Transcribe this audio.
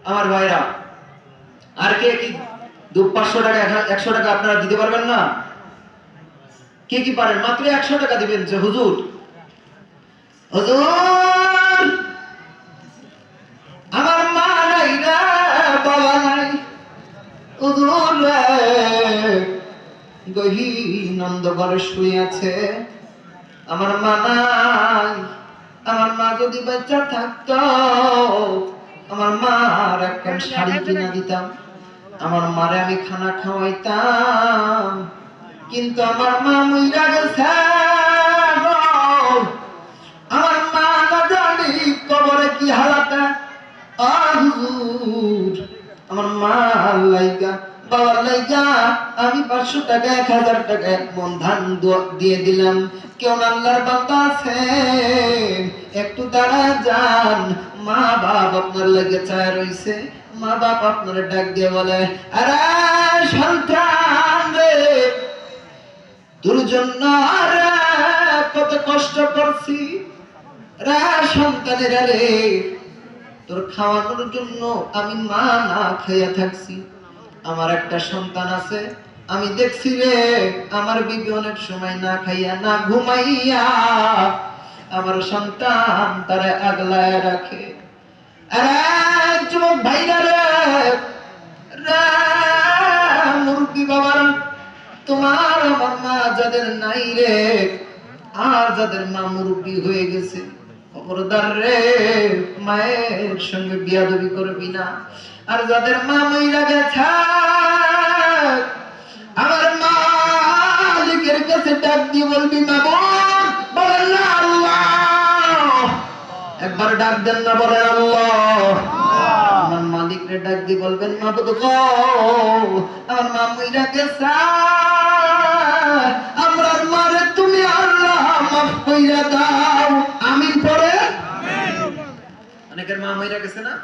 আমার ভাইরা, আর কে কি 500 টাকা 100 টাকা আপনারা দিতে পারবেন না? কে কি পারেন? মাত্র 100 টাকা দিবেন যে হুজুর, হুজুর আমার মা নাই রে, বাবা নাই, হুজুর রে গহীন অন্ধকারে শুয়ে আছে, আমার মা নাই। আমার মা যদি বাচ্চা থাকতো, আমার মার একটা শাড়ি কিনা দিতাম, আমার মারে আমি খানা খাওয়াইতাম, কিন্তু আমার মা মইরা গেছে। আমার মা না জানি কবরে কি হালাতে। হুজুর আমার মা লাইগা বাবার লাইগা আমি 500 টাকা 1000 টাকা এক মন ধান দিয়ে দিলাম। কেউ আল্লাহর বান্দা আছেন একটু দাঁড়া যান, মা বাপ আপনার লাগে চায় রইছে। মা বাপ আপনার ডাক দিয়ে বলে, আরে সন্তান রে, তোর জন্য রে কত কষ্ট করছি রে সন্তানের, রে তোর খাওয়ানোর জন্য আমি মা না খাইয়া থাকছি। আমার একটা সন্তান আছে, আমি দেখছি রে আমার বিবি অনেক সময় না খাইয়া না ঘুমাইয়া আমার সন্তান তারা আগলায় রাখে। আরে যুবক ভাইরা রে, মুরব্বী বাবারা, তোমার আমার মা যাদের নাই রে, আর যাদের মা মুরব্বী হয়ে গেছে, খবরদার রে মায়ের সঙ্গে বিয়াদবি করবি না। আর যাদের মা মইরা গেছে, আমার মালিকের কাছে ডাক দিয়ে বলবি, মাবুদ, বলেন না আল্লাহ, একবার ডাক দেন না, বলেন আল্লাহ। আমার মালিকরে ডাক দিয়ে বলবেন, মাবুদ গো, আমার মা মইরা গেছে, আমরার মারে তুমি আল্লাহ মাফ কইরা দাও, আমিন পড়ে। অনেকের মা মইরা গেছে না?